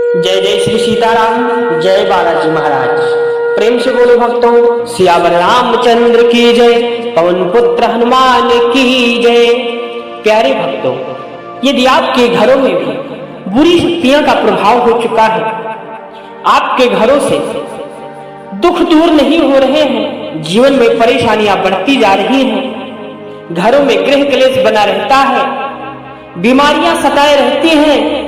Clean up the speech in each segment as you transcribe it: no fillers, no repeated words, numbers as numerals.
जय जय श्री सीताराम, जय बालाजी महाराज। प्रेम से बोलो भक्तों, सियावर रामचंद्र की जय, पवन पुत्र हनुमान की जय। प्यारे भक्तों, यदि आपके घरों में भी बुरी शक्तियों का प्रभाव हो चुका है, आपके घरों से दुख दूर नहीं हो रहे हैं, जीवन में परेशानियां बढ़ती जा रही हैं, घरों में गृह क्लेश बना रहता है, बीमारियां सताए रहती हैं,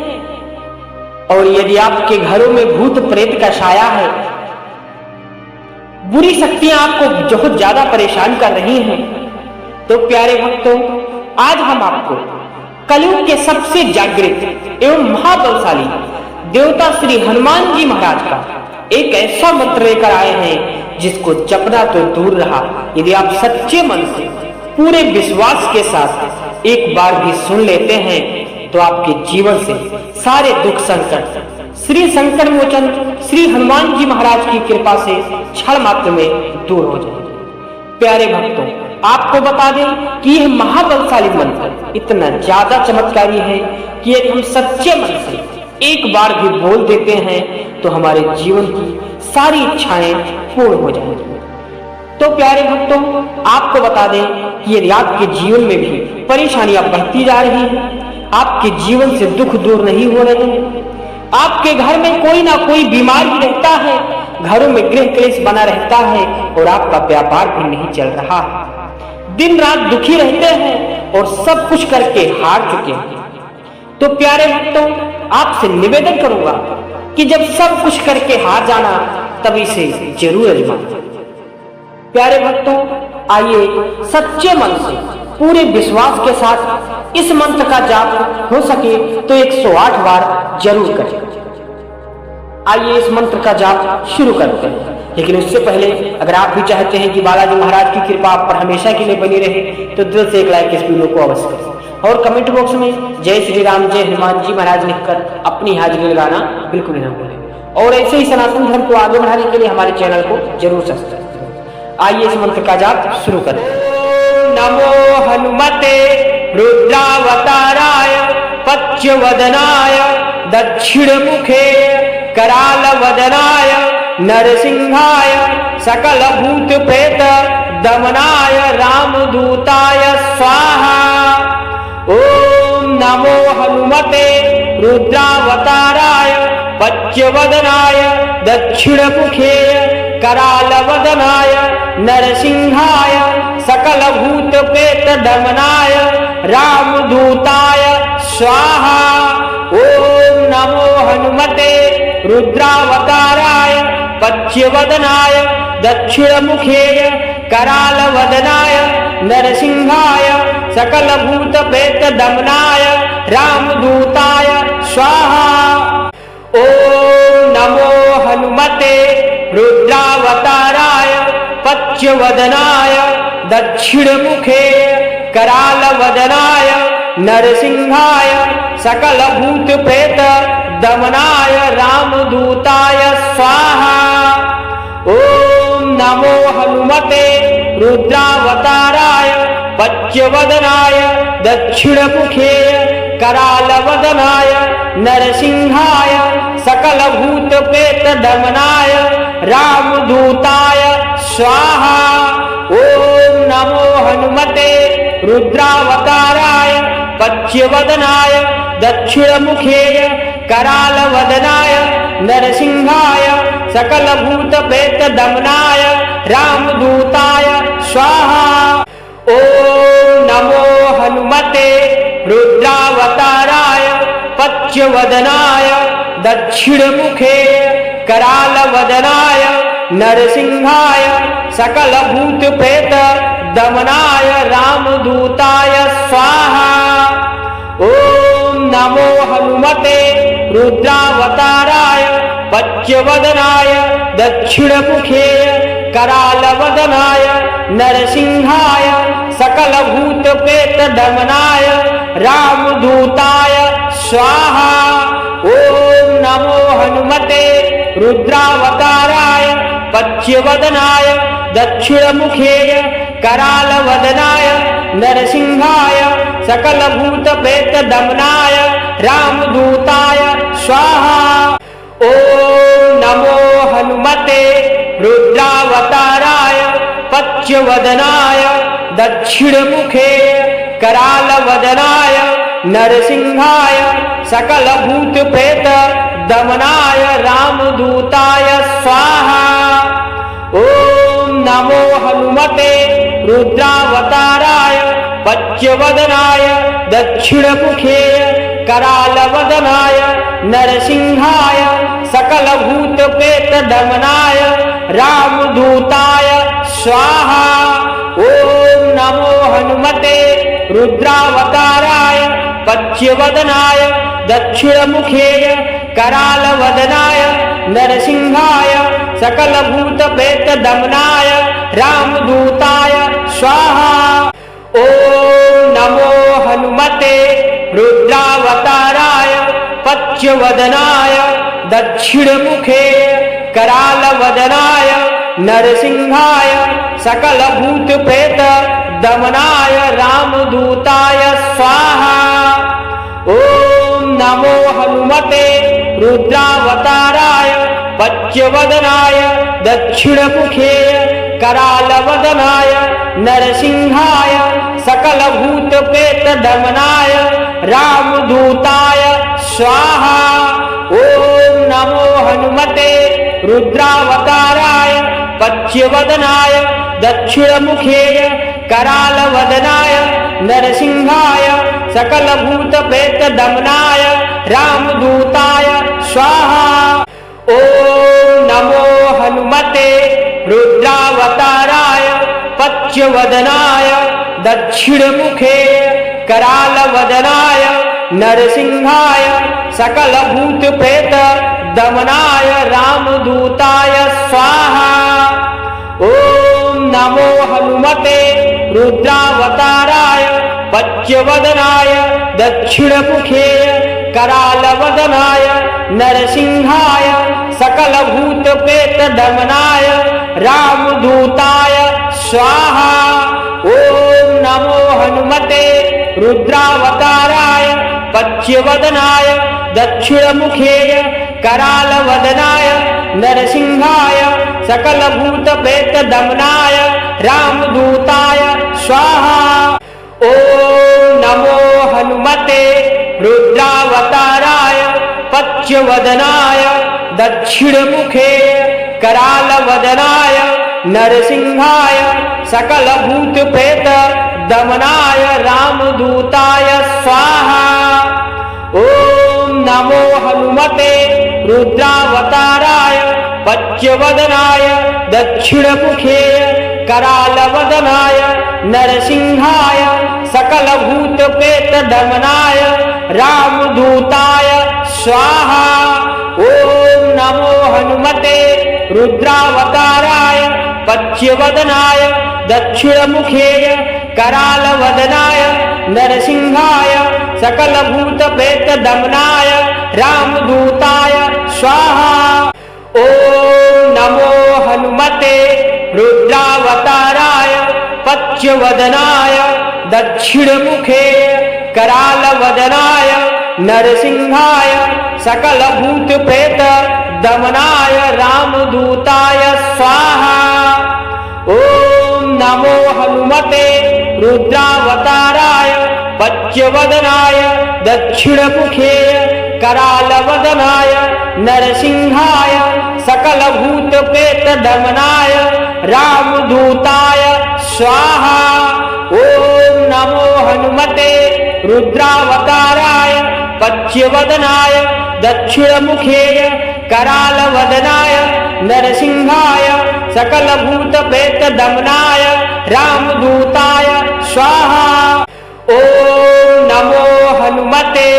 और यदि आपके घरों में भूत प्रेत का साया है, बुरी शक्तियां आपको बहुत ज्यादा परेशान कर रही हैं, तो प्यारे भक्तों, आज हम आपको कलयुग के सबसे जागृत एवं महाबलशाली देवता श्री हनुमान जी महाराज का एक ऐसा मंत्र लेकर आए हैं जिसको जपना तो दूर रहा, यदि आप सच्चे मन से पूरे विश्वास के साथ एक बार भी सुन लेते हैं तो आपके जीवन से सारे दुख संकट श्री संकट मोचन श्री हनुमान जी महाराज की कृपा से क्षण मात्र में दूर हो जाएंगे। प्यारे भक्तों, आपको बता दें कि यह महाबलशाली मंत्र इतना ज्यादा चमत्कारी है कि यदि हम सच्चे मन से एक बार भी बोल देते हैं तो हमारे जीवन की सारी इच्छाएं पूर्ण हो जाएंगी। तो प्यारे भक्तों, आपको बता दें कि यदि आपके जीवन में भी परेशानियां बढ़ती जा रही हैं, आपके जीवन से दुख दूर नहीं हो रहे हैं, आपके घर में कोई ना कोई बीमारी रहता है, घरों में गृह क्लेश बना रहता है और आपका व्यापार भी नहीं चल रहा है, दिन रात दुखी रहते हैं और सब कुछ करके हार चुके हैं, तो प्यारे भक्तों, आपसे निवेदन करूंगा कि जब सब कुछ करके हार जाना तब इसे जरूर आजमाएं। प्यारे भक्तों, आइए सच्चे मन से पूरे विश्वास के साथ इस मंत्र का जाप हो सके तो 108 बार जरूर करें। आइए इस मंत्र का जाप शुरू करते हैं, लेकिन उससे पहले अगर आप भी चाहते हैं कि बालाजी महाराज की कृपा आप पर हमेशा के लिए बनी रहे तो दिल से एक लाइक इस वीडियो को अवश्य करें और कमेंट बॉक्स में जय श्री राम जय हनुमान जी महाराज लिखकर अपनी हाजिरी लगाना बिल्कुल न भूलें। और ऐसे ही सनातन धर्म को आगे बढ़ाने के लिए हमारे चैनल को जरूर सब्सक्राइब करें। आइए इस मंत्र का जाप शुरू करें। नमो हनुमते रुद्रावताराय पच्यवदनाय दक्षिणमुखे करालवदनाय नरसिंहाय सकलभूतप्रेत दमनाय रामदूताय स्वाहा। ओम नमो हनुमते रुद्रावताराय पच्यवदनाय दक्षिणमुखे करालवदनाय नरसिंहाय सकलभूतप्रेत दमनाय रामदूताय स्वाहा। ओम नमो हनुमते रुद्रावताराय पच्यवदनाय दक्षिणमुखे करालवदनाय नरसिंहाय सकलभूतप्रेत दमनाय रामदूताय स्वाहा। ओम नमो हनुमते रुद्रावताराय पच्यवदनाय दक्षिणमुखे करालवदनाय नरसिंहाय सकलभूतप्रेत दमनाय रामदूताय स्वाहा। ओम नमो हनुमते रुद्रावताराय पच्यवदनाय दक्षिणमुखे करालवदनाय नरसिंहाय सकलभूतप्रेत दमनाय रामदूताय स्वाहा। ओम नमो हनुमते रुद्रावताराय पच्यवदनाय दक्षिणमुखे करालवदनाय नरसिंहाय सकलभूतप्रेत दमनाय रामदूताय स्वाहा। ओम नमो हनुमते रुद्रावताराय पच्यवदनाय दक्षिणमुखे करालवदनाय नरसिंहाय सकलभूतप्रेत दमनाय रामदूताय स्वाहा। ओम नमो हनुमते रुद्रावताराय पच्यवदनाय दक्षिणमुखे करालवदनाय नरसिंहाय सकलभूतप्रेत दमनाय रामदूताय स्वाहा। ओम नमो हनुमते रुद्रावताराय पच्यवदनाय दक्षिणमुखे करालवदनाय नरसिंहाय सकलभूतप्रेत दमनाय रामदूताय स्वाहा। पच्यवदनाय दक्षिणमुखे करालवदनाय नरसिंहाय सकलभूतप्रेत दमनाय रामदूताय स्वाहा। ओम नमो हनुमते रुद्रावताराय पच्यवदनाय दक्षिणमुखे करालवदनाय नरसिंहाय सकलभूतप्रेत दमनाय रामदूताय स्वाहा। ओम नमो हनुमते रुद्रावताराय पच्यवदनाय दक्षिणमुखे करालवदनाय नरसिंहाय सकलभूतप्रेत दमनाय रामदूताय स्वाहा। ओम नमो हनुमते रुद्रावताराय पच्यवदनाय दक्षिणमुखे करालवदनाय नरसिंहाय सकलभूतप्रेत दमनाय रामदूताय स्वाहा। ओम नमो हनुमते रुद्रावताराय पच्यवदनाय दक्षिणमुखे करालवदनाय नरसिंहाय सकलभूतप्रेत दमनाय रामदूताय स्वाहा। ओम नमो हनुमते रुद्रावताराय पच्यवदनाय दक्षिणमुखे करालवदनाय नरसिंहाय सकलभूतप्रेत दमनाय रामदूताय स्वाहा। ओम नमो हनुमते रुद्रावताराय पच्यवदनाय दक्षिणमुखे करालवदनाय नरसिंहाय सकलभूतप्रेत दमनाय रामदूताय स्वाहा। ओम नमो हनुमते रुद्रावताराय पच्यवदनाय दक्षिणमुखे करालवदनाय नरसिंहाय सकलभूतप्रेत दमनाय रामदूताय स्वाहा। ओम नमो हनुमते रुद्रावताराय पच्यवदनाय दक्षिणमुखे करालवदनाय नरसिंहाय सकलभूतप्रेत दमनाय रामदूताय स्वाहा। ओम नमो हनुमते रुद्रावताराय पच्यवदनाय दक्षिणमुखे करालवदनाय नरसिंहाय सकलभूतप्रेत दमनाय रामदूताय स्वाहा। ओम नमो हनुमते रुद्रावताराय पच्यवदनाय दक्षिणमुखे करालवदनाय नरसिंहाय सकलभूतप्रेत दमनाय रामदूताय स्वाहा। ओम नमो हनुमते रुद्रावताराय पच्यवदनाय दक्षिणमुखे करालवदनाय नरसिंहाय सकलभूतप्रेत दमनाय रामदूताय स्वाहा। ओम नमो हनुमते रुद्रावताराय पच्यवदनाय दक्षिणमुखे करालवदनाय नरसिंहाय सकलभूतप्रेत दमनाय रामदूताय स्वाहा। ओम नमो हनुमते रुद्रावताराय पच्यवदनाय दक्षिणमुखे करालवदनाय नरसिंहाय सकलभूतप्रेत दमनाय रामदूताय स्वाहा। ओम नमो हनुमते रुद्रावताराय पच्यवदनाय दक्षिणमुखे करालवदनाय नरसिंहाय सकलभूतप्रेत दमनाय रामदूताय स्वाहा। ओम नमो हनुमते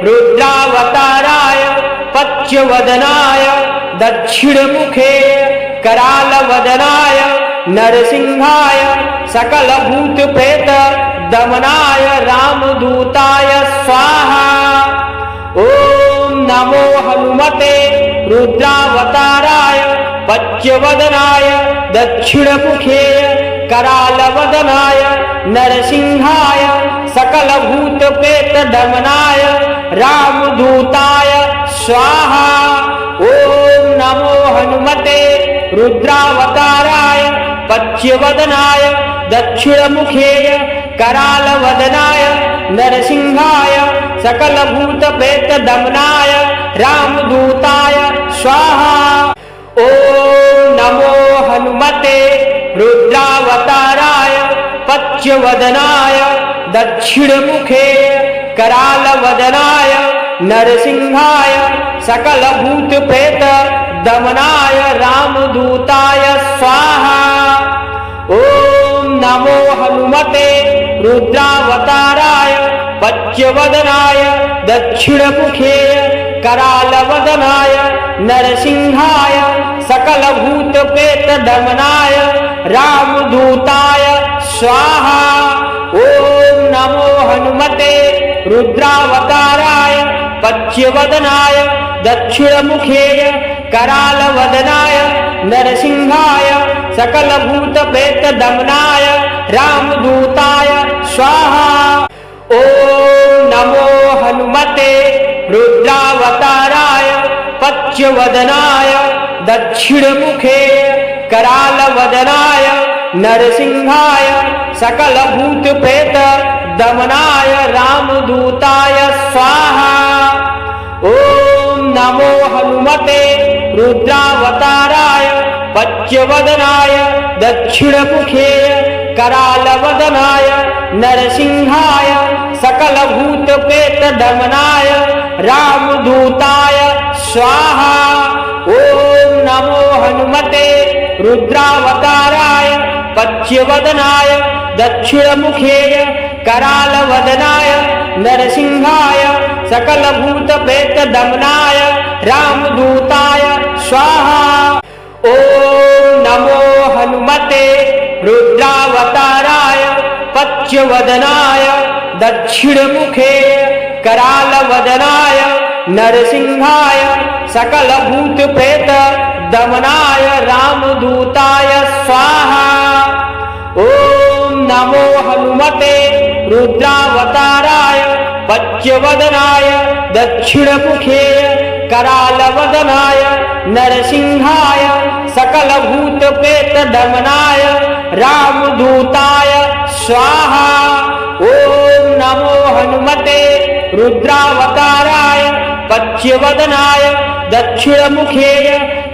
रुद्रावताराय पच्यवदनाय दक्षिणमुखे करालवदनाय नरसिंहाय सकलभूतप्रेत दमनाय रामदूताय स्वाहा। ओम नमो हनुमते रुद्रावताराय पच्यवदनाय दक्षिणमुखे करालवदनाय नरसिंहाय सकलभूतप्रेत दमनाय रामदूताय स्वाहा। ओम नमो हनुमते रुद्रावताराय पच्यवदनाय दक्षिणमुखेय करालवदनाय नरसिंहाय सकलभूतप्रेतदमनाय रामदूताय स्वाहा। ओम नमो हनुमते रुद्रावताराय पच्यवदनाय दक्षिणमुखेय करालवदनाय नरसिंहाय सकलभूतप्रेतदमनाय रामदूताय स्वाहा। ओम नमो हनुमते रुद्रावताराय पच्यवदनाय दक्षिणमुखेय करालवदनाय नरसिंहाय सकलभूतप्रेतदमनाय रामदूताय स्वाहा। ओम नमो हनुमते रुद्रावताराय पच्यवदनाय दक्षिणमुखेय करालवदनाय नरसिंहाय सकलभूतप्रेतदमनाय रामदूताय स्वाहा। ओम नमो हनुमते रुद्रावताराय पच्यवदनाय दक्षिणमुखेय करालवदनाय नरसिंहाय सकलभूतप्रेतदमनाय रामदूताय स्वाहा। ओम नमो हनुमते रुद्रावताराय पच्यवदनाय दक्षिणमुखेय करालवदनाय नरसिंहाय सकलभूतप्रेतदमनाय रामदूताय स्वाहा। ओम नमो हनुमते रुद्रावताराय पच्यवदनाय दक्षिणमुखेय करालवदनाय नरसिंहाय सकलभूतप्रेतदमनाय रामदूताय स्वाहा। ओम नमो हनुमते रुद्रावताराय पच्यवदनाय दक्षिणमुखेय करालवदनाय नरसिंहाय सकलभूतप्रेतदमनाय रामदूताय स्वाहा। ओम नमो हनुमते रुद्रावताराय पच्यवदनाय दक्षिणमुखेय करालवदनाय नरसिंहाय सकलभूतप्रेतदमनाय रामदूताय स्वाहा। ओम नमो हनुमते रुद्रावताराय पच्यवदनाय दक्षिणमुखेय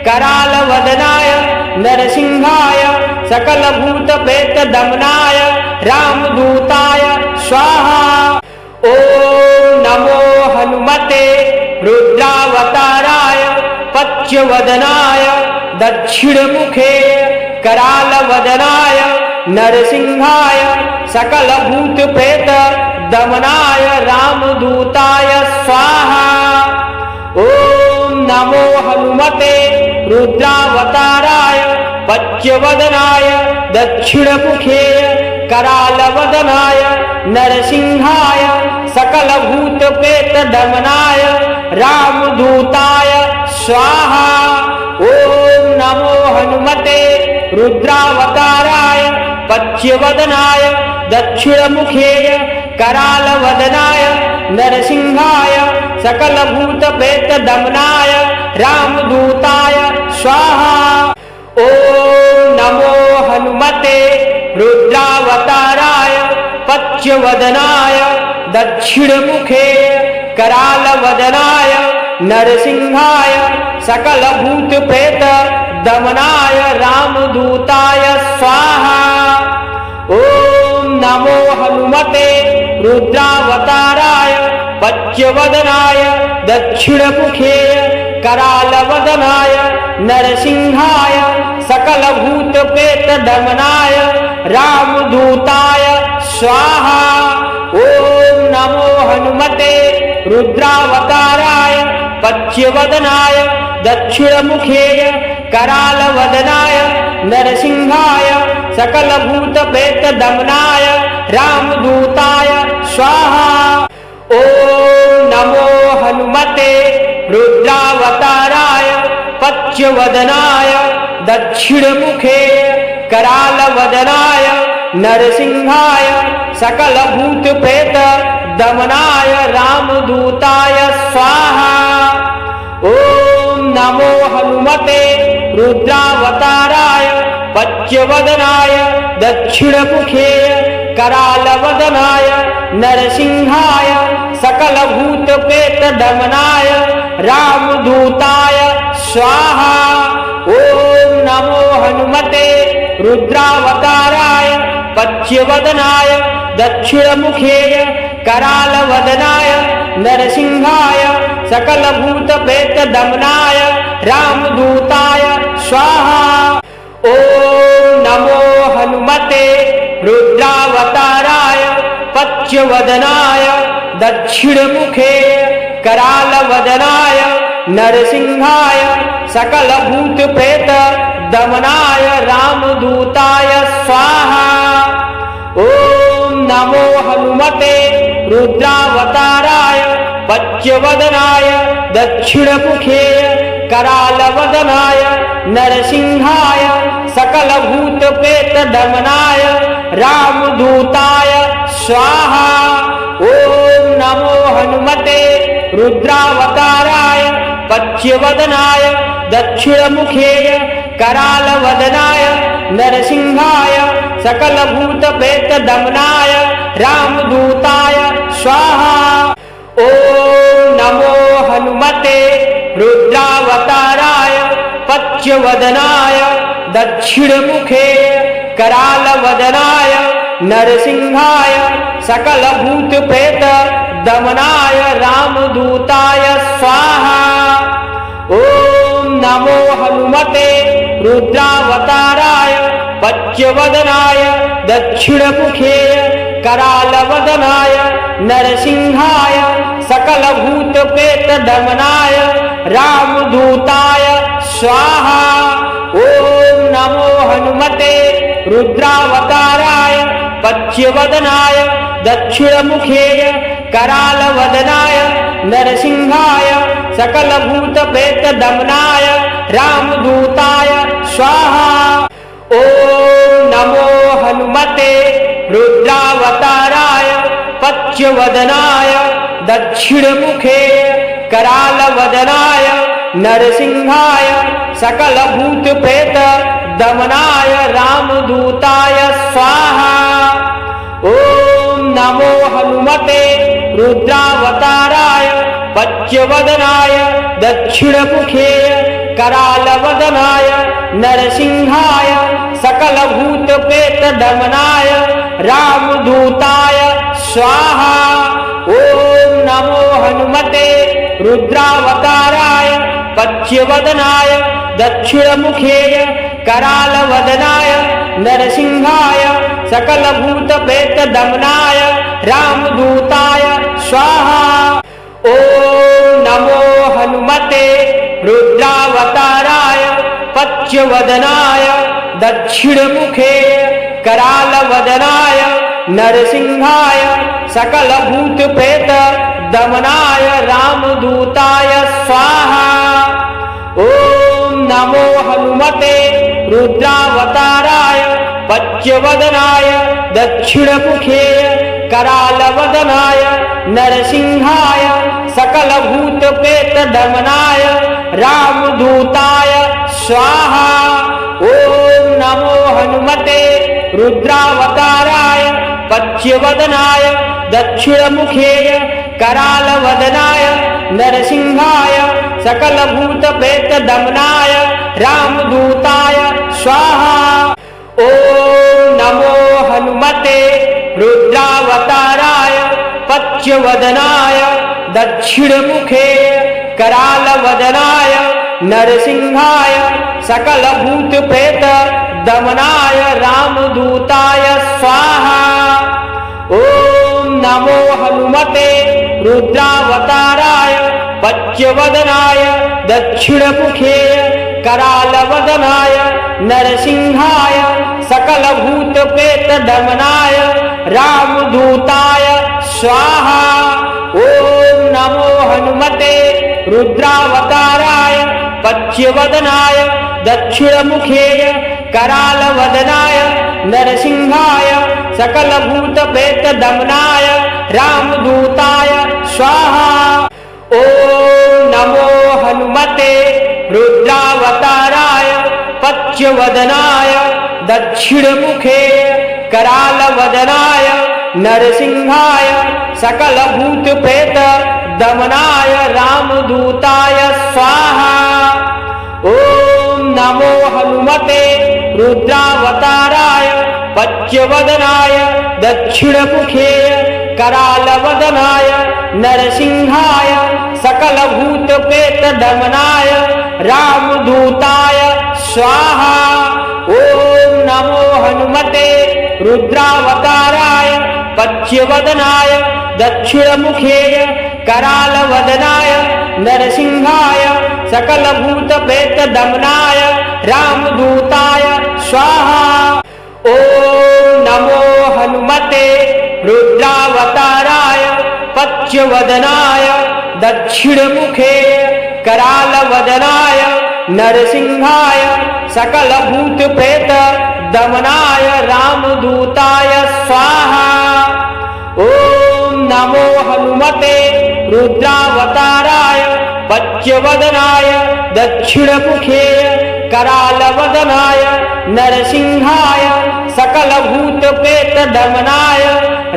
करालवदनाय नरसिंहाय सकलभूतप्रेतदमनाय रामदूताय स्वाहा। ओम नमो हनुमते रुद्रावताराय पच्यवदनाय दक्षिणमुखेय करालवदनाय नरसिंहाय सकलभूतप्रेतदमनाय रामदूताय स्वाहा। ओम नमो हनुमते रुद्रावताराय पच्यवदनाय दक्षिणमुखेय करालवदनाय नरसिंहाय सकलभूतप्रेतदमनाय रामदूताय स्वाहा। ओम नमो हनुमते रुद्रावताराय पच्यवदनाय दक्षिणमुखेय करालवदनाय नरसिंहाय सकलभूतप्रेतदमनाय रामदूताय स्वाहा। ओम नमो हनुमते रुद्रावताराय पच्यवदनाय दक्षिणमुखेय करालवदनाय नरसिंहाय सकलभूतप्रेतदमनाय रामदूताय स्वाहा। ओम नमो हनुमते रुद्रावताराय पच्यवदनाय दक्षिणमुखेय करालवदनाय नरसिंहाय सकलभूतप्रेतदमनाय रामदूताय स्वाहा। ओम नमो हनुमते रुद्रावताराय पच्यवदनाय दक्षिणमुखेय करालवदनाय नरसिंहाय सकलभूतप्रेतदमनाय रामदूताय स्वाहा। ओम नमो हनुमते रुद्रावताराय पच्यवदनाय दक्षिणमुखेय करालवदनाय नरसिंहाय सकलभूतप्रेतदमनाय रामदूताय स्वाहा। ओम नमो हनुमते रुद्रावताराय पच्यवदनाय दक्षिणमुखे करालवदनाय नरसिंहाय सकलभूतप्रेतदमनाय रामदूताय स्वाहा। ओम नमो हनुमते रुद्रावताराय पच्यवदनाय दक्षिणमुखे करालवदनाय नरसिंहाय सकलभूतप्रेतदमनाय रामदूताय स्वाहा। ओम नमो हनुमते रुद्रावताराय पच्यवदनाय दक्षिणमुखे करालवदनाय नरसिंहाय सकलभूतप्रेतदमनाय रामदूताय स्वाहा। ओम नमो हनुमते रुद्रावताराय पच्यवदनाय दक्षिणमुखे करालवदनाय नरसिंहाय सकलभूतप्रेतदमनाय रामदूताय स्वाहा। ओम नमो हनुमते रुद्रावताराय पच्यवदनाय दक्षिणमुखे करालवदनाय नरसिंहाय सकलभूतप्रेतदमनाय रामदूताय स्वाहा। ओम नमो हनुमते रुद्रावताराय पच्यवदनाय दक्षिणमुखे करालवदनाय नरसिंहाय सकलभूतप्रेतदमनाय रामदूताय स्वाहा। ओम नमो हनुमते रुद्रावताराय पच्यवदनाय दक्षिणमुखे करालवदनाय नरसिंहाय सकलभूतप्रेतदमनाय रामदूताय स्वाहा। ओम नमो हनुमते रुद्रावताराय पच्यवदनाय दक्षिणमुखे करालवदनाय नरसिंहाय सकलभूतप्रेतदमनाय रामदूताय स्वाहा। ओम नमो हनुमते रुद्रावताराय पच्यवदनाय दक्षिणमुखे करालवदनाय नरसिंहाय सकलभूतप्रेतदमनाय रामदूताय स्वाहा। ओम नमो हनुमते रुद्रावताराय पच्यवदनाय दक्षिणमुखे करालवदनाय नरसिंहाय सकलभूतप्रेतदमनाय रामदूताय स्वाहा। ओम नमो हनुमते रुद्रावताराय पच्यवदनाय दक्षिणमुखे करालवदनाय नरसिंहाय सकलभूतप्रेतदमनाय रामदूताय स्वाहा। ओम नमो हनुमते रुद्रावताराय पच्यवदनाय दक्षिणमुखे करालवदनाय नरसिंहाय सकलभूतप्रेतदमनाय रामदूताय स्वाहा। ओम नमो हनुमते रुद्रावताराय पच्यवदनाय दक्षिणमुखे करालवदनाय नरसिंहाय सकलभूतप्रेतदमनाय रामदूताय स्वाहा। ओम नमो हनुमते रुद्रावताराय पच्यवदनाय दक्षिणमुखे करालवदनाय नरसिंहाय सकलभूतप्रेतदमनाय रामदूताय स्वाहा। ओम नमो हनुमते रुद्रावताराय पच्यवदनाय दक्षिणमुखे करालवदनाय नरसिंहाय सकलभूतप्रेतदमनाय रामदूताय स्वाहा। ओम नमो हनुमते रुद्रावताराय पच्यवदनाय दक्षिणमुखे करालवदनाय नरसिंहाय सकलभूतप्रेतदमनाय रामदूताय स्वाहा। ओम नमो हनुमते रुद्रावताराय पच्यवदनाय दक्षिणमुखे करालवदनाय नरसिंहाय सकलभूतप्रेतदमनाय रामदूताय स्वाहा। ओम नमो हनुमते रुद्रावताराय पच्यवदनाय दक्षिणमुखे करालवदनाय नरसिंहाय सकलभूतप्रेत दमनाय रामदूताय स्वाहा। ओम नमो हनुमते रुद्रावताराय पच्यवदनाय दक्षिणमुखे करालवदनाय नरसिंहाय सकलभूतप्रेत दमनाय रामदूताय स्वाहा। ओम नमो हनुमते रुद्रावताराय पच्यवदनाय दक्षिणमुखे करालवदनाय नरसिंहाय सकलभूतप्रेत दमनाय रामदूताय स्वाहा। ओम नमो हनुमते रुद्रावताराय पच्यवदनाय दक्षिणमुखे करालवदनाय नरसिंहाय सकलभूतप्रेत दमनाय रामदूताय स्वाहा। ओम नमो हनुमते रुद्रावताराय पच्यवदनाय दक्षिणमुखे करालवदनाय नरसिंहाय सकलभूतप्रेत दमनाय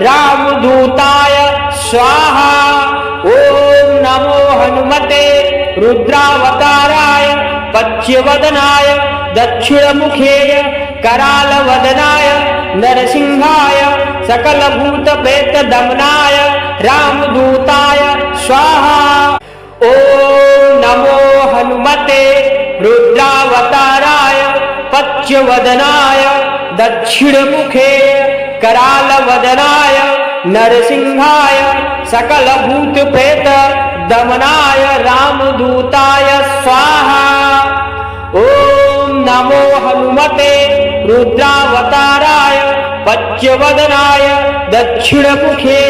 रामदूताय स्वाहा। ओम नमो हनुमते रुद्रावताराय पच्यवदनाय दक्षिणमुखे करालवदनाय नरसिंहाय सकलभूतप्रेत दमनाय रामदूताय स्वाहा। ओम नमो हनुमते रुद्रावताराय पच्यवदनाय दक्षिणमुखे करालवदनाय नरसिंहाय सकलभूतप्रेत दमनाय रामदूताय स्वाहा। ओम नमो हनुमते रुद्रावताराय पच्यवदनाय दक्षिणमुखे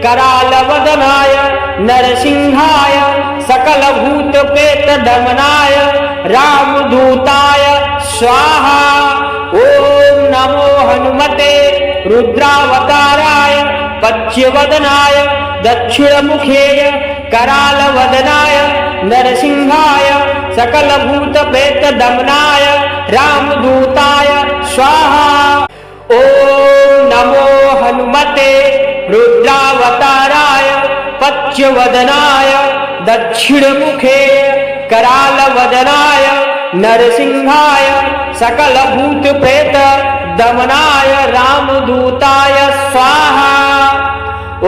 करालवदनाय नरसिंहाय सकलभूतप्रेत दमनाय रामदूताय स्वाहा। ओम नमो हनुमते रुद्रावताराय पच्यवदनाय दक्षिणमुखे करालवदनाय नरसिंहाय सकलभूतप्रेत दमनाय रामदूताय स्वाहा। ओम नमो हनुमते रुद्रावताराय पच्यवदनाय दक्षिणमुखे करालवदनाय नरसिंहाय सकलभूतप्रेत दमनाय रामदूताय स्वाहा।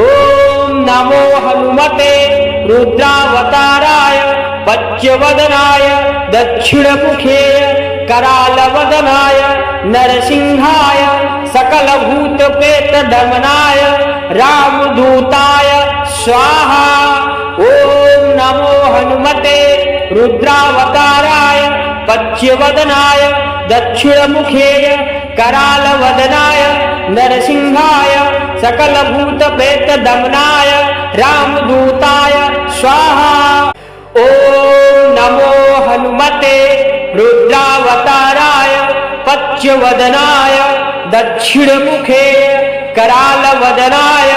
ओम नमो हनुमते रुद्रावताराय पच्यवदनाय दक्षिणमुखे करालवदनाय नरसिंहाय सकलभूतप्रेत दमनाय रामदूताय स्वाहा। ओम नमो हनुमते रुद्रावताराय पच्यवदनाय दक्षिणमुखे करालवदनाय नरसिंहाय सकलभूतप्रेत दमनाय रामदूताय स्वाहा। ओम नमो हनुमते रुद्रावताराय पच्यवदनाय दक्षिणमुखे करालवदनाय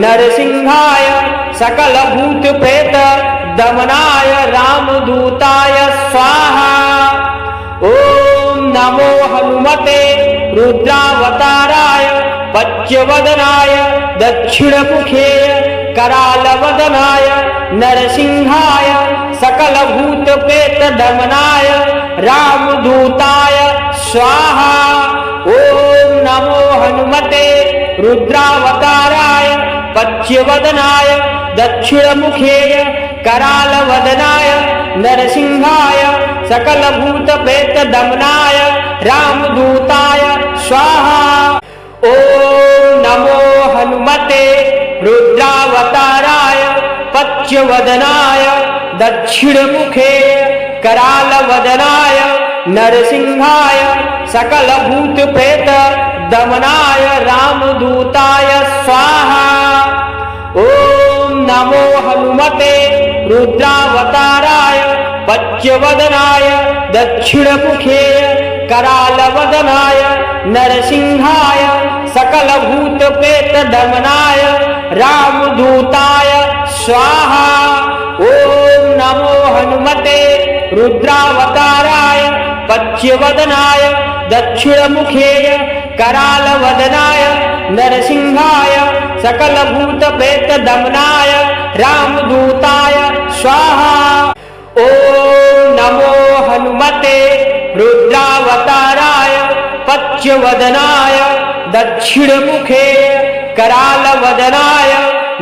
नरसिंहाय सकलभूतप्रेत दमनाय रामदूताय स्वाहा। ओम नमो हनुमते रुद्रावताराय पच्यवदनाय दक्षिणमुखे करालवदनाय नरसिंहाय सकलभूतप्रेत दमनाय रामदूताय स्वाहा। ओम नमो हनुमते रुद्रावताराय पच्यवदनाय दक्षिणमुखे करालवदनाय नरसिंहाय सकलभूतप्रेत दमनाय रामदूताय स्वाहा। ओम नमो हनुमते रुद्रावताराय पच्यवदनाय दक्षिणमुखे करालवदनाय नरसिंहाय सकलभूतप्रेत दमनाय रामदूताय स्वाहा। ओम नमो हनुमते रुद्रावताराय पच्यवदनाय दक्षिणमुखे करालवदनाय नरसिंहाय सकलभूतप्रेत दमनाय रामदूताय स्वाहा। ओम नमो हनुमते रुद्रावताराय पच्यवदनाय दक्षिणमुखे करालवदनाय नरसिंहाय सकलभूतप्रेतदमनाय रामदूताय स्वाहा। ओम नमो हनुमते रुद्रावताराय पच्यवदनाय दक्षिणमुखे करालवदनाय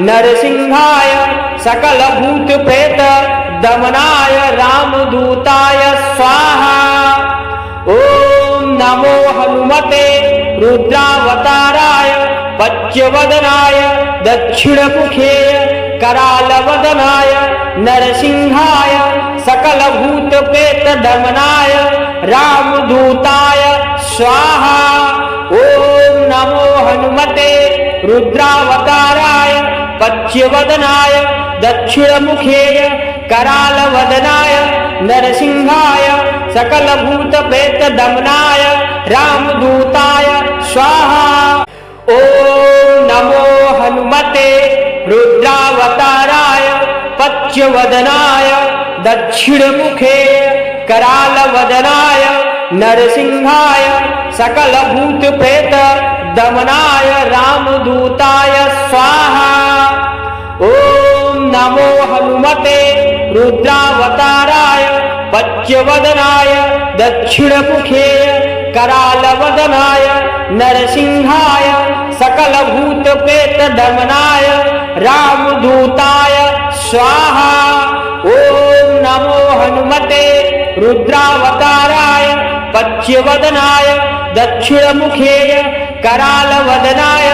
नरसिंहाय सकलभूतप्रेतदमनाय रामदूताय स्वाहा। ओम नमो हनुमते रुद्रावताराय पच्यवदनाय दक्षिणमुखे करालवदनाय नरसिंहाय सकलभूतप्रेतदमनाय रामदूताय स्वाहा। ओम नमो हनुमते रुद्रावताराय पच्यवदनाय दक्षिणमुखे करालवदनाय नरसिंहाय सकलभूतप्रेतदमनाय रामदूताय स्वाहा। ओम नमो हनुमते रुद्रावताराय पच्यवदनाय दक्षिणमुखे करालवदनाय नरसिंहाय सकलभूतप्रेतदमनाय रामदूताय स्वाहा। ओम नमो हनुमते रुद्रावताराय पच्यवदनाय दक्षिणमुखे करालवदनाय नरसिंहाय सकलभूतप्रेतदमनाय रामदूताय स्वाहा। ओम नमो हनुमते रुद्रावताराय पच्यवदनाय दक्षिणमुखे करालवदनाय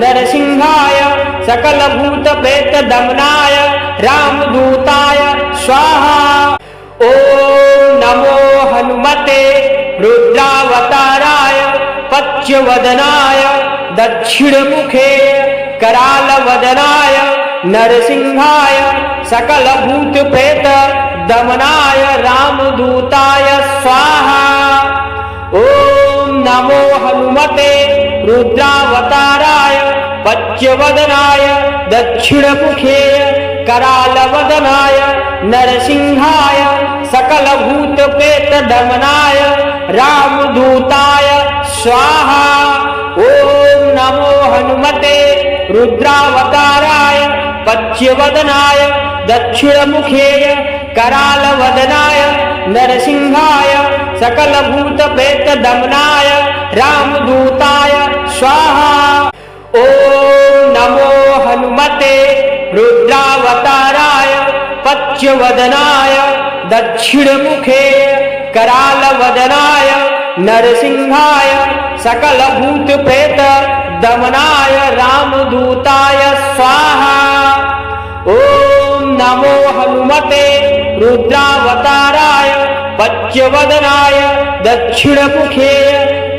नरसिंहाय सकलभूतप्रेतदमनाय रामदूताय स्वाहा। ओम नमो हनुमते रुद्रावताराय पच्यवदनाय दक्षिणमुखे करालवदनाय नरसिंहाय सकलभूतप्रेतदमनाय रामदूताय स्वाहा। ओम नमो हनुमते रुद्रावताराय पच्यवदनाय दक्षिणमुखे करालवदनाय नरसिंहाय सकलभूतप्रेतदमनाय रामदूताय स्वाहा। ओम नमो हनुमते रुद्रावताराय पच्यवदनाय दक्षिणमुखे करालवदनाय नरसिंहाय सकलभूतप्रेतदमनाय रामदूताय स्वाहा। ओम नमो हनुमते रुद्रावताराय पच्यवदनाय दक्षिणमुखे करालवदनाय नरसिंहाय सकलभूतप्रेतदमनाय रामदूताय स्वाहा। ओम नमो हनुमते रुद्रावताराय पच्यवदनाय दक्षिणमुखे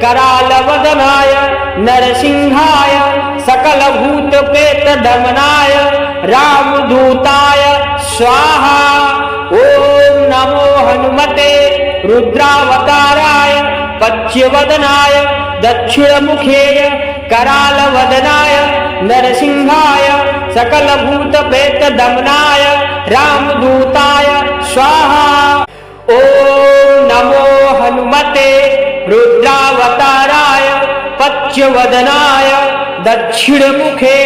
करालवदनाय नरसिंहाय सकलभूतप्रेतदमनाय रामदूताय स्वाहा। ओम नमो हनुमते रुद्रावताराय पच्यवदनाय दक्षिणमुखे करालवदनाय नरसिंहाय सकलभूतप्रेतदमनाय रामदूताय स्वाहा। ओम नमो हनुमते रुद्रावताराय पच्यवदनाय दक्षिणमुखे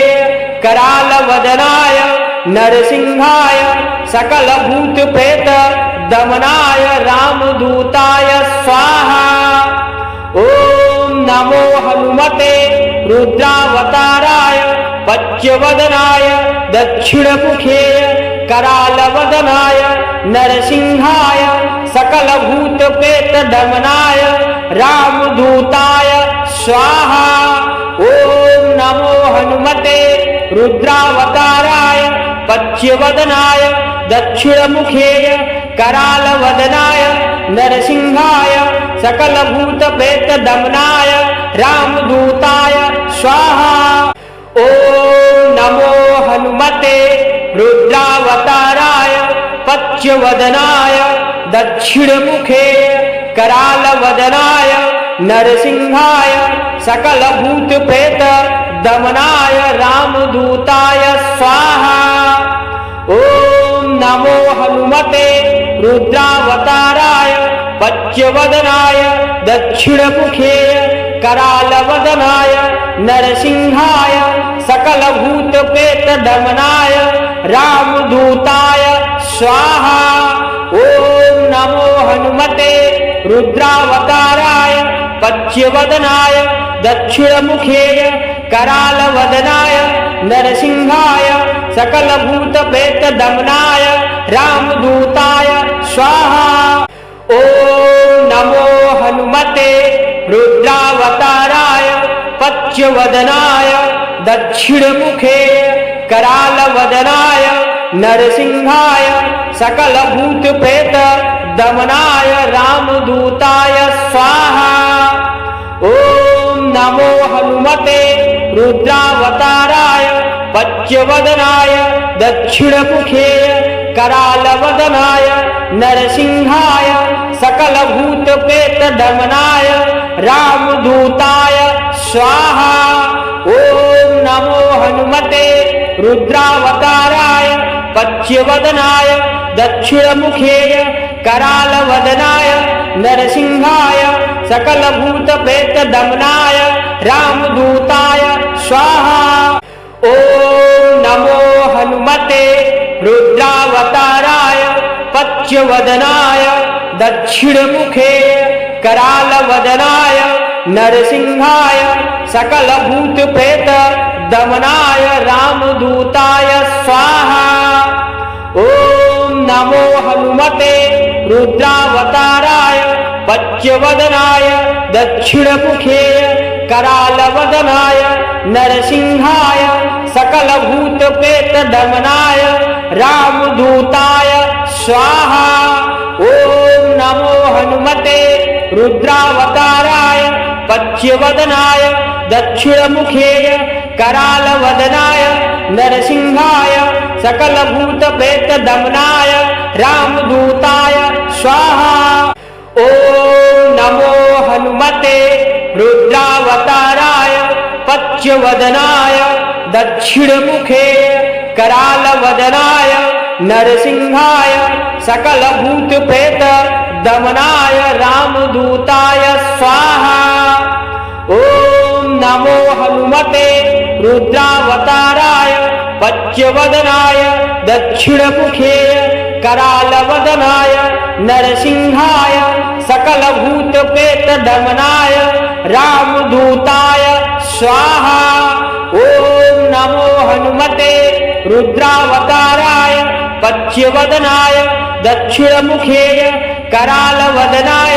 करालवदनाय नरसिंहाय सकलभूतप्रेतदमनाय रामदूताय स्वाहा। ओम नमो हनुमते रुद्रावताराय पच्यवदनाय दक्षिणमुखे करालवदनाय नरसिंहाय सकलभूतप्रेतदमनाय रामदूताय स्वाहा। ओम नमो हनुमते रुद्रावताराय पच्यवदनाय दक्षिणमुखे करालवदनाय नरसिंहाय सकलभूतप्रेतदमनाय रामदूताय स्वाहा। ओम नमो हनुमते रुद्रावताराय पच्यवदनाय दक्षिणमुखे करालवदनाय नरसिंहाय सकलभूतप्रेतदमनाय रामदूताय स्वाहा। ओम नमो हनुमते रुद्रावताराय पच्यवदनाय दक्षिणमुखे करालवदनाय नरसिंहाय सकलभूतप्रेतदमनाय रामदूताय स्वाहा। ओम नमो हनुमते रुद्रावताराय पच्यवदनाय दक्षिणमुखे करालवदनाय नरसिंहाय सकलभूतप्रेतदमनाय रामदूताय स्वाहा। ओम नमो हनुमते रुद्रावताराय पच्यवदनाय दक्षिणमुखे करालवदनाय नरसिंहाय सकलभूतप्रेतदमनाय रामदूताय स्वाहा। ओम नमो हनुमते रुद्रावताराय पच्यवदनाय दक्षिणमुखे करालवदनाय नरसिंहाय सकलभूतप्रेतदमनाय रामदूताय स्वाहा। ओम नमो हनुमते रुद्रावताराय पच्यवदनाय दक्षिणमुखे करालवदनाय नरसिंहाय सकलभूतप्रेतदमनाय रामदूताय स्वाहा। ओम नमो हनुमते रुद्रावताराय पच्यवदनाय दक्षिणमुखे करालवदनाय नरसिंहाय सकलभूतप्रेतदमनाय रामदूताय स्वाहा। ओम नमो हनुमते रुद्रावताराय पच्यवदनाय दक्षिणमुखे करालवदनाय नरसिंहाय सकलभूतप्रेतदमनाय रामदूताय स्वाहा। ओम नमो हनुमते रुद्रावताराय पच्यवदनाय दक्षिणमुखे करालवदनाय नरसिंहाय सकलभूतप्रेतदमनाय रामदूताय स्वाहा। ओम नमो हनुमते रुद्रावताराय पच्यवदनाय दक्षिणमुखे करालवदनाय नरसिंहाय सकलभूतप्रेतदमनाय रामदूताय स्वाहा। ओम नमो हनुमते रुद्रावताराय पच्यवदनाय दक्षिणमुखे करालवदनाय नरसिंहाय सकलभूतप्रेतदमनाय रामदूताय स्वाहा। ओम नमो हनुमते रुद्रावताराय पच्यवदनाय दक्षिणमुखे करालवदनाय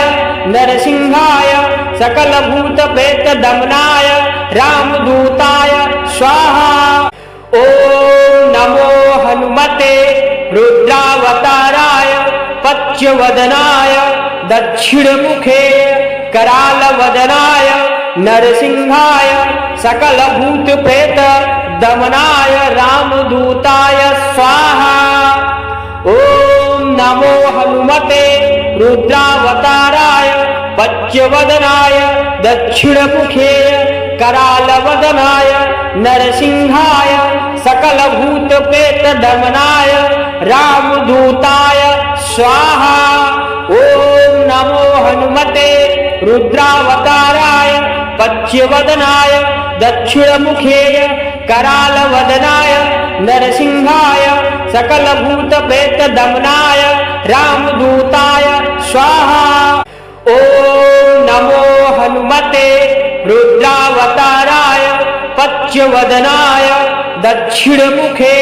नरसिंहाय सकलभूतप्रेतदमनाय रामदूताय स्वाहा। ओम नमो हनुमते रुद्रावताराय पच्यवदनाय दक्षिणमुखे करालवदनाय नरसिंहाय सकलभूतप्रेतदमनाय रामदूताय स्वाहा। ओम नमो हनुमते रुद्रावताराय पच्यवदनाय दक्षिणमुखे करालवदनाय नरसिंहाय सकलभूतप्रेतदमनाय रामदूताय स्वाहा। ओम नमो हनुमते रुद्रावताराय पच्यवदनाय दक्षिणमुखे करालवदनाय नरसिंहाय सकलभूतप्रेतदमनाय रामदूताय स्वाहा। ओम नमो हनुमते रुद्रावताराय पच्यवदनाय दक्षिणमुखे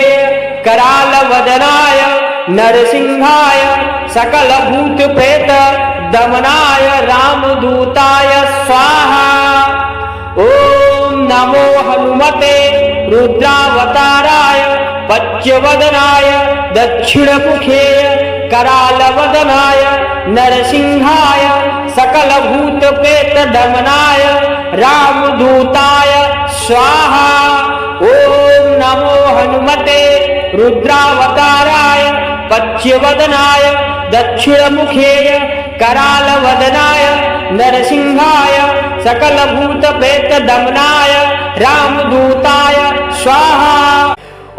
करालवदनाय नरसिंहाय सकलभूतप्रेतदमनाय रामदूताय स्वाहा। ओम नमो हनुमते रुद्रावताराय पच्यवदनाय दक्षिणमुखे करालवदनाय नरसिंहाय सकलभूतप्रेतदमनाय रामदूताय स्वाहा। ओम नमो हनुमते रुद्रावताराय पच्यवदनाय दक्षिणमुखे करालवदनाय नरसिंहाय सकलभूतप्रेतदमनाय रामदूताय स्वाहा।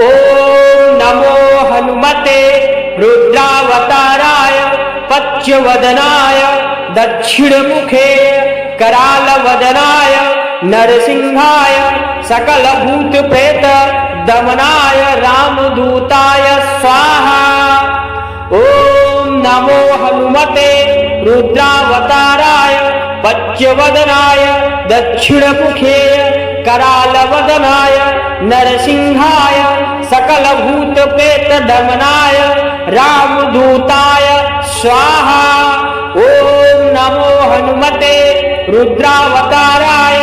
ओम नमो हनुमते रुद्रावताराय पच्यवदनाय दक्षिणमुखे करालवदनाय नरसिंहाय सकलभूत प्रेत दमनाय रामदूताय स्वाहा। ओम नमो हनुमते रुद्रावताराय पच्यवदनाय दक्षिणमुखे करालवदनाय नरसिंहाय सकलभूत प्रेत दमनाय रामदूताय स्वाहा। ओम नमो हनुमते रुद्रावताराय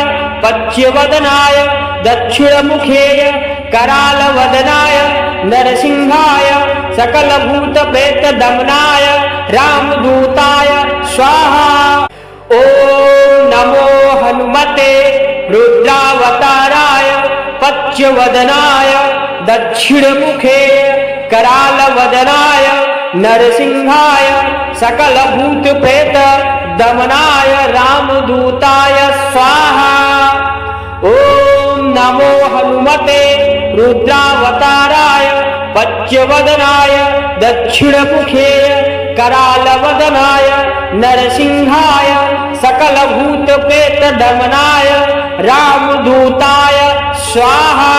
पच्यवदनाय दक्षिणमुखे करालवदनाय नरसिंहाय सकलभूत प्रेत दमनाय रामदूताय स्वाहा। ओम नमो हनुमते रुद्रावताराय पच्यवदनाय दक्षिणमुखे करालवदनाय नरसिंहाय सकलभूत प्रेत दमनाय रामदूताय स्वाहा। ओम नमो हनुमते रुद्रावताराय पच्यवदनाय दक्षिणमुखे करालवदनाय नरसिंहाय सकलभूत प्रेत दमनाय रामदूताय स्वाहा।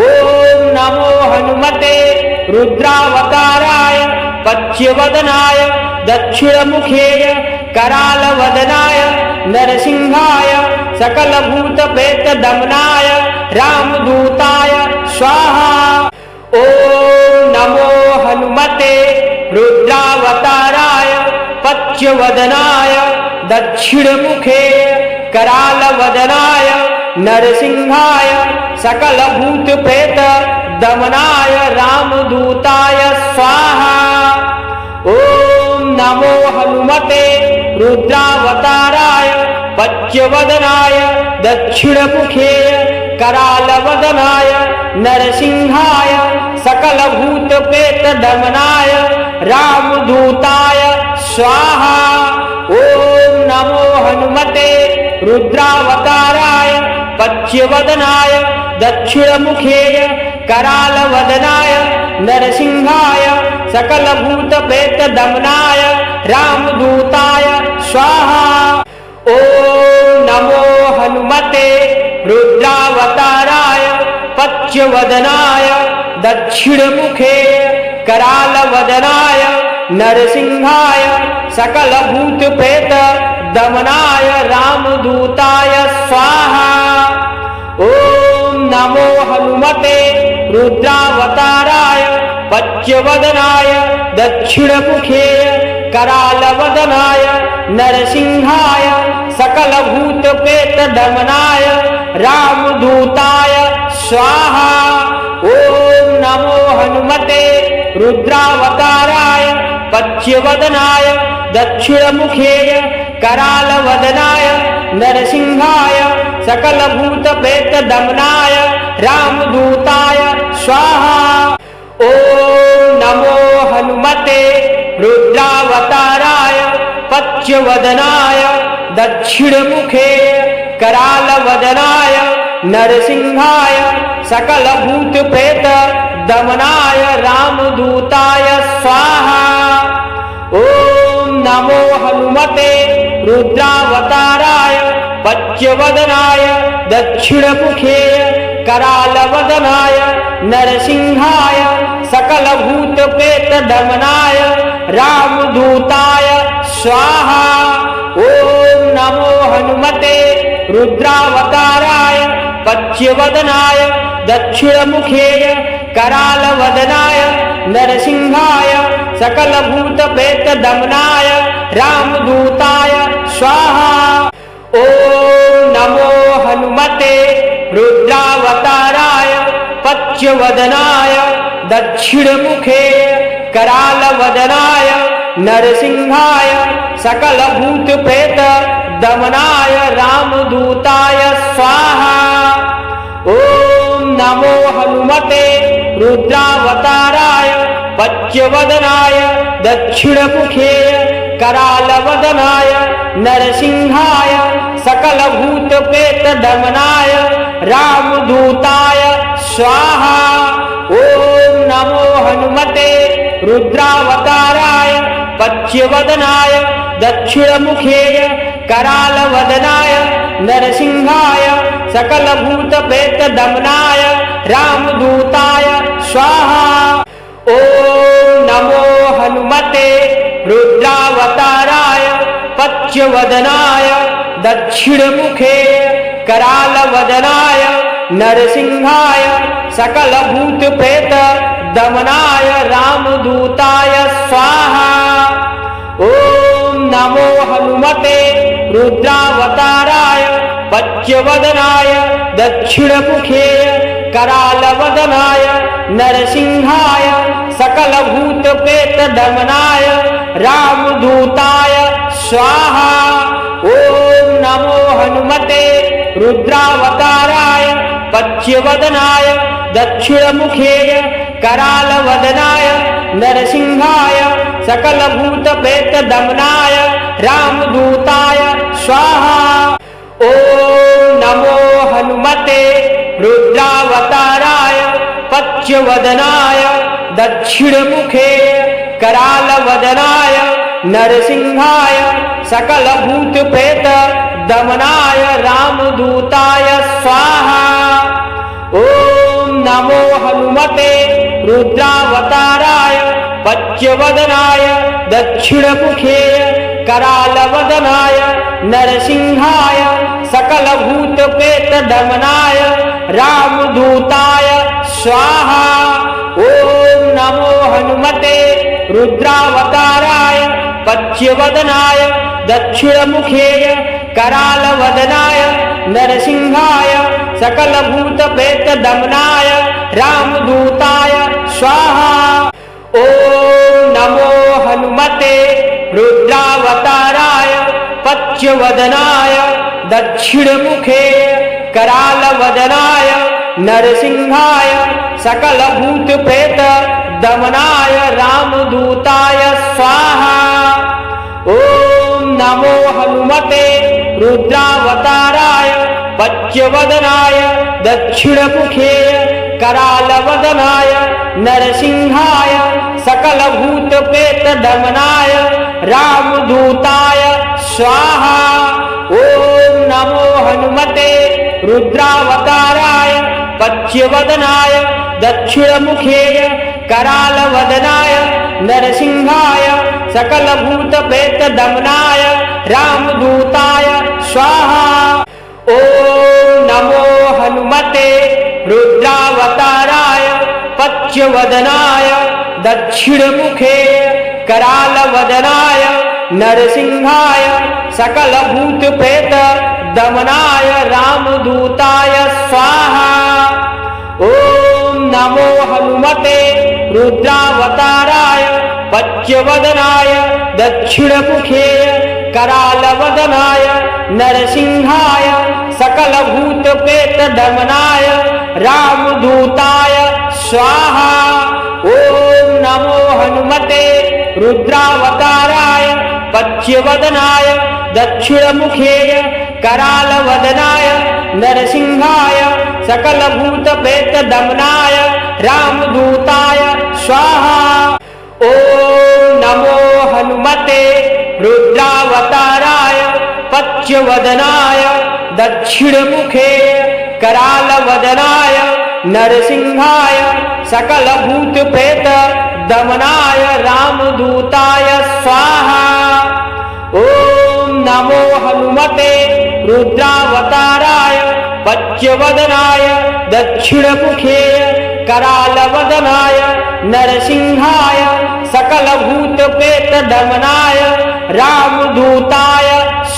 ओम नमो हनुमते रुद्रावताराय पच्यवदनाय दक्षिणमुखे करालवदनाय नरसिंहाय सकलभूत प्रेत दमनाय रामदूताय स्वाहा। ओम नमो हनुमते रुद्रावताराय पच्यवदनाय दक्षिणमुखे करालवदनाय नरसिंहाय सकलभूत प्रेत दमनाय रामदूताय स्वाहा। ओम नमो हनुमते रुद्रावताराय पच्यवदनाय दक्षिणमुखे करालवदनाय नरसिंहाय सकलभूत प्रेत दमनाय रामदूताय स्वाहा। ओम नमो हनुमते रुद्रावताराय पच्यवदनाय दक्षिणमुखे करालवदनाय नरसिंहाय सकलभूत प्रेत दमनाय रामदूताय स्वाहा। ओम नमो हनुमते रुद्रावताराय पच्यवदनाय दक्षिणमुखे करालवदनाय नरसिंहाय सकलभूत प्रेत दमनाय रामदूताय स्वाहा। ओम नमो हनुमते रुद्रावताराय पच्यवदनाय दक्षिणमुखे करालवदनाय नरसिंहाय सकलभूत प्रेत दमनाय रामदूताय स्वाहा। ओम नमो हनुमते रुद्रावताराय पच्यवदनाय दक्षिणमुखे करालवदनाय नरसिंहाय सकलभूत प्रेत दमनाय रामदूताय स्वाहा। ओम नमो हनुमते रुद्रावताराय पच्यवदनाय दक्षिणमुखे करालवदनाय नरसिंहाय सकलभूत प्रेत दमनाय रामदूताय स्वाहा। ओम नमो हनुमते रुद्रावताराय पच्यवदनाय दक्षिणमुखे करालवदनाय नरसिंहाय सकलभूत प्रेत दमनाय रामदूताय स्वाहा। ओम नमो हनुमते रुद्रावताराय पच्यवदनाय दक्षिणमुखे करालवदनाय नरसिंहाय सकलभूत प्रेत दमनाय रामदूताय स्वाहा। ओम नमो हनुमते रुद्रावताराय पच्यवदनाय दक्षिणमुखे करालवदनाय नरसिंहाय सकलभूत प्रेत दमनाय रामदूताय स्वाहा। ओम नमो हनुमते रुद्रावताराय पच्यवदनाय दक्षिणमुखे करालवदनाय नरसिंहाय सकलभूत प्रेत दमनाय रामदूताय स्वाहा। ओम नमो हनुमते रुद्रावताराय पच्यवदनाय दक्षिणमुखे करालवदनाय नरसिंहाय सकलभूतप्रेतदमनाय रामदूताय स्वाहा। ओम नमो हनुमते रुद्रावताराय पच्यवदनाय दक्षिणमुखे करालवदनाय नरसिंहाय सकलभूतप्रेतदमनाय रामदूताय स्वाहा। ओम नमो हनुमते रुद्रावताराय पच्यवदनाय दक्षिणमुखे करालवदनाय नरसिंहाय सकलभूतप्रेतदमनाय रामदूताय स्वाहा। ओम नमो हनुमते रुद्रावताराय पच्यवदनाय दक्षिणमुखे करालवदनाय नरसिंहाय सकलभूतप्रेतदमनाय रामदूताय स्वाहा। ओम नमो हनुमते रुद्रावताराय पच्यवदनाय दक्षिणमुखे करालवदनाय नरसिंहाय सकलभूतप्रेतदमनाय रामदूताय स्वाहा। ओम नमो हनुमते रुद्रावताराय पच्यवदनाय दक्षिणमुखे करालवदनाय नरसिंहाय सकलभूतप्रेतदमनाय रामदूताय स्वाहा। ओम नमो हनुमते रुद्रावताराय पच्यवदनाय दक्षिणमुखे करालवदनाय नरसिंहाय सकलभूतप्रेतदमनाय रामदूताय स्वाहा। ओम नमो हनुमते रुद्रावताराय पच्यवदनाय दक्षिणमुखे करालवदनाय नरसिंहाय सकलभूतप्रेतदमनाय रामदूताय स्वाहा। ओम नमो हनुमते रुद्रावताराय पच्यवदनाय दक्षिणमुखे करालवदनाय नरसिंहाय सकलभूतप्रेतदमनाय रामदूताय स्वाहा। ओम नमो हनुमते रुद्रावताराय पच्यवदनाय दक्षिणमुखे करालवदनाय नरसिंहाय सकलभूतप्रेतदमनाय रामदूताय स्वाहा। ओम नमो हनुमते रुद्रावताराय पच्यवदनाय दक्षिणमुखे करालवदनाय नरसिंहाय सकलभूतप्रेतदमनाय रामदूताय स्वाहा। ओम नमो हनुमते रुद्रावताराय पच्यवदनाय दक्षिणमुखे करालवदनाय नरसिंहाय सकलभूतप्रेतदमनाय रामदूताय स्वाहा। ओम नमो हनुमते रुद्रावताराय पच्यवदनाय दक्षिणमुखे करालवदनाय नरसिंहाय सकलभूतप्रेतदमनाय रामदूताय स्वाहा। ओम नमो हनुमते रुद्रावताराय पच्यवदनाय दक्षिणमुखे करालवदनाय नरसिंहाय सकलभूतप्रेतदमनाय रामदूताय स्वाहा। ओम नमो हनुमते रुद्रावताराय पच्यवदनाय दक्षिणमुखे करालवदनाय नरसिंहाय सकलभूतप्रेतदमनाय रामदूताय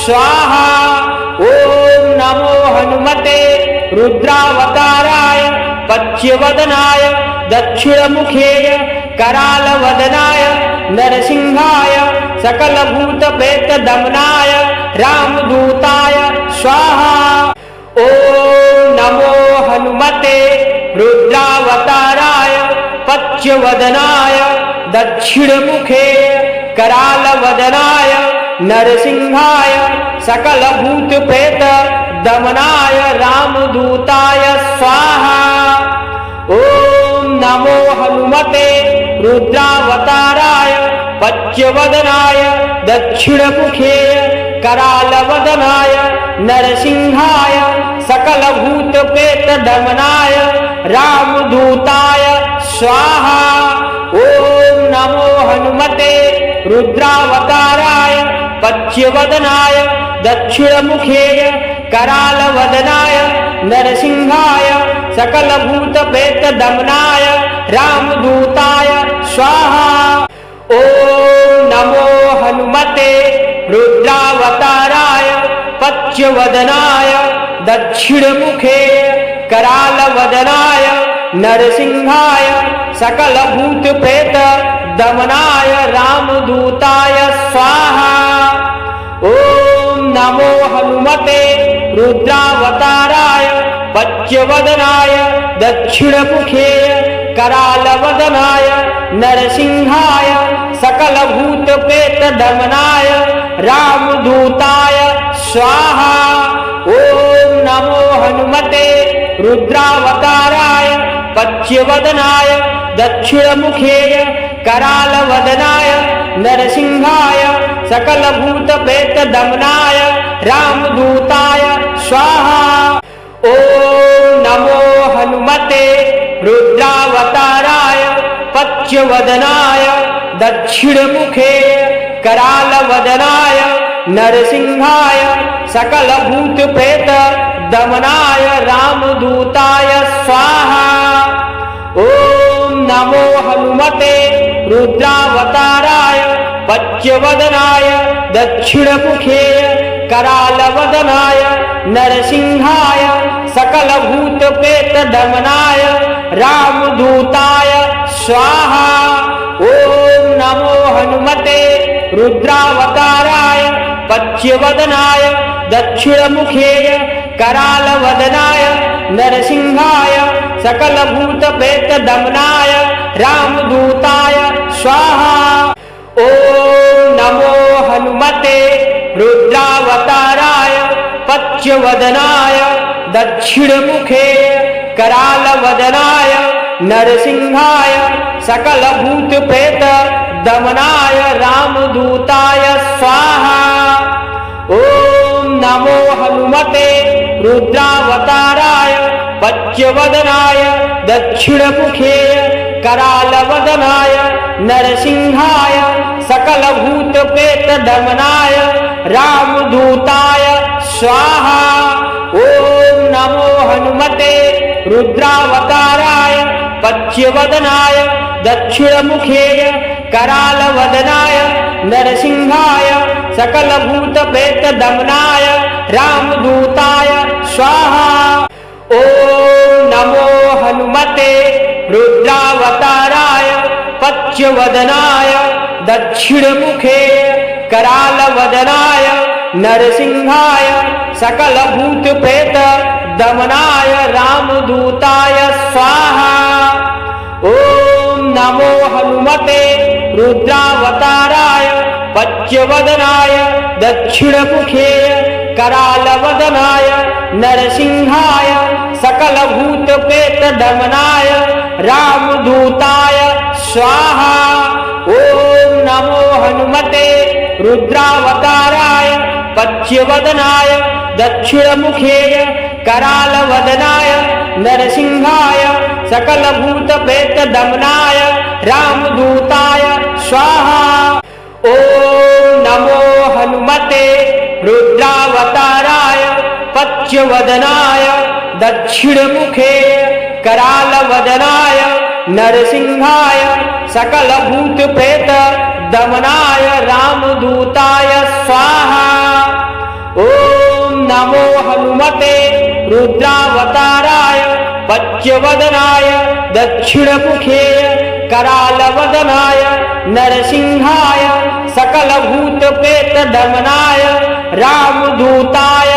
स्वाहा। ओम नमो हनुमते रुद्रावताराय पच्यवदनाय दक्षिणमुखे करालवदनाय नरसिंहाय सकलभूतप्रेतदमनाय रामदूताय स्वाहा। ओम नमो हनुमते रुद्रावताराय पच्यवदनाय दक्षिणमुखे करालवदनाय नरसिंहाय सकलभूतप्रेतदमनाय रामदूताय स्वाहा। ओम नमो हनुमते रुद्रावताराय पच्यवदनाय दक्षिणमुखे करालवदनाय नरसिंहाय सकलभूतप्रेतदमनाय रामदूताय स्वाहा। ओम नमो हनुमते रुद्रावताराय पच्यवदनाय दक्षिणमुखेय करालवदनाय नरसिंहाय सकलभूतप्रेतदमनाय रामदूताय स्वाहा। ओम नमो हनुमते रुद्रावताराय पच्यवदनाय दक्षिणमुखेय करालवदनाय नरसिंहाय सकलभूतप्रेतदमनाय रामदूताय स्वाहा। ओम नमो हनुमते रुद्रावताराय पच्यवदनाय दक्षिणमुखेय करालवदनाय नरसिंहाय सकलभूतप्रेतदमनाय रामदूताय स्वाहा। ओम नमो हनुमते रुद्रावताराय पच्यवदनाय दक्षिणमुखेय करालवदनाय नरसिंहाय सकलभूतप्रेतदमनाय रामदूताय स्वाहा। ओम नमो हनुमते रुद्रावताराय पच्यवदनाय दक्षिणमुखेय करालवदनाय नरसिंहाय सकलभूतप्रेतदमनाय रामदूताय स्वाहा। ओम नमो हनुमते रुद्रावताराय पच्यवदनाय दक्षिणमुखेय करालवदनाय नरसिंहाय सकलभूतप्रेतदमनाय रामदूताय स्वाहा। ओम नमो हनुमते रुद्रावताराय पच्यवदनाय दक्षिणमुखेय करालवदनाय नरसिंहाय सकलभूतप्रेतदमनाय रामदूताय स्वाहा। ओम नमो हनुमते रुद्रावताराय पच्यवदनाय दक्षिणमुखेय करालवदनाय नरसिंहाय सकलभूतप्रेतदमनाय रामदूताय स्वाहा। ओम नमो हनुमते रुद्रावताराय पच्यवदनाय दक्षिणमुखेय करालवदनाय नरसिंहाय सकलभूतप्रेतदमनाय रामदूताय स्वाहा। ओम नमो हनुमते रुद्रावताराय पच्यवदनाय दक्षिणमुखेय करालवदनाय नरसिंहाय सकलभूतप्रेतदमनाय रामदूताय स्वाहा। ओम नमो हनुमते रुद्रावताराय पच्यवदनाय दक्षिणमुखेय करालवदनाय नरसिंहाय सकलभूतप्रेतदमनाय रामदूताय स्वाहा। ओम नमो हनुमते रुद्रावताराय पच्यवदनाय दक्षिणमुखेय करालवदनाय नरसिंहाय सकलभूतप्रेतदमनाय रामदूताय स्वाहा। ओम नमो हनुमते रुद्रावताराय पच्यवदनाय दक्षिणमुखेय करालवदनाय नरसिंहाय सकलभूतप्रेतदमनाय रामदूताय स्वाहा। ओम नमो हनुमते रुद्रावताराय पच्यवदनाय दक्षिणमुखेय करालवदनाय नरसिंहाय सकलभूतप्रेतदमनाय रामदूताय स्वाहा। ओम नमो हनुमते रुद्रावताराय पच्यवदनाय दक्षिणमुखेय करालवदनाय नरसिंहाय सकलभूतप्रेतदमनाय रामदूताय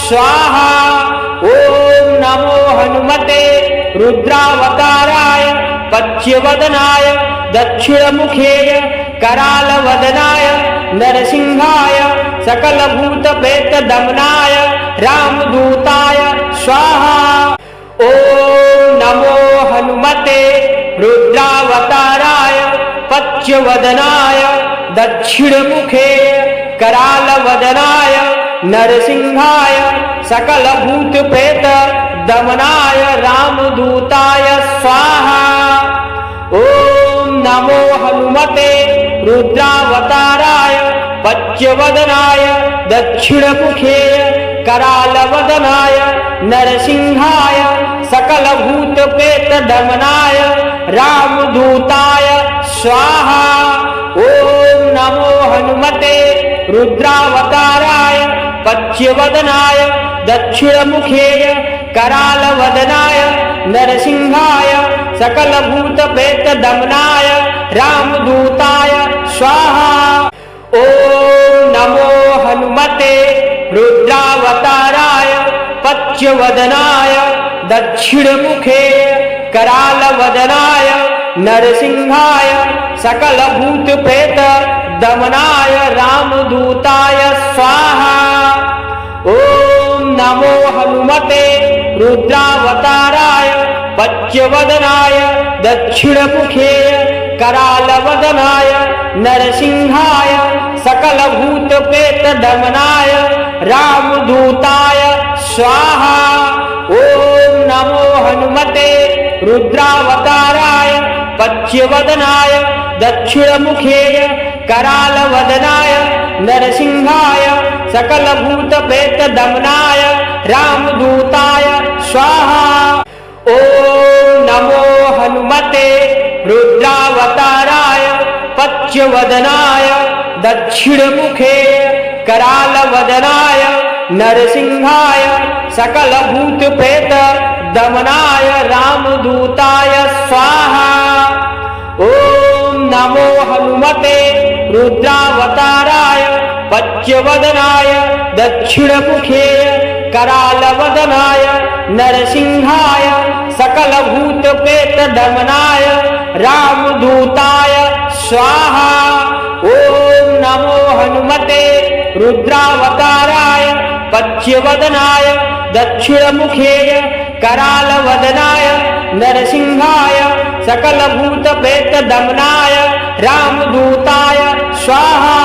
स्वाहा। ओम नमो हनुमते रुद्रावताराय पच्यवदनाय दक्षिणमुखेय करालवदनाय नरसिंहाय सकलभूतप्रेतदमनाय रामदूताय स्वाहा। ओम नमो हनुमते रुद्रावताराय पच्यवदनाय दक्षिणमुखेय करालवदनाय नरसिंहाय सकलभूतप्रेत दमनाय रामदूताय स्वाहा। ओम नमो हनुमते रुद्रावताराय पच्यवदनाय दक्षिणमुखे करालवदनाय नरसिंहाय सकलभूतप्रेत दमनाय रामदूताय स्वाहा। ओम नमो हनुमते रुद्रावताराय पच्यवदनाय दक्षिणमुखे करालवदनाय नरसिंहाय सकलभूतप्रेत दमनाय रामदूताय स्वाहा। ओम नमो हनुमते रुद्रावताराय पच्यवदनाय दक्षिणमुखे करालवदनाय नरसिंहाय सकलभूतप्रेत दमनाय रामदूताय स्वाहा। ओम नमो हनुमते रुद्रावताराय पच्यवदनाय दक्षिणमुखे करालवदनाय नरसिंहाय सकलभूतप्रेत दमनाय रामदूताय स्वाहा। ओम नमो हनुमते रुद्रावताराय पच्यवदनाय दक्षिणमुखे करालवदनाय नरसिंहाय सकलभूतप्रेत दमनाय रामदूताय स्वाहा। ओम नमो हनुमते रुद्रावताराय पच्यवदनाय दक्षिणमुखे करालवदनाय नरसिंहाय सकलभूतप्रेत दमनाय रामदूताय स्वाहा। ओम नमो हनुमते रुद्रावताराय पच्यवदनाय दक्षिणमुखे करालवदनाय नरसिंहाय सकलभूतप्रेत दमनाय रामदूताय स्वाहा। ओम नमो हनुमते रुद्रावताराय पच्यवदनाय दक्षिणमुखे करालवदनाय नरसिंहाय सकलभूतप्रेत दमनाय रामदूताय स्वाहा।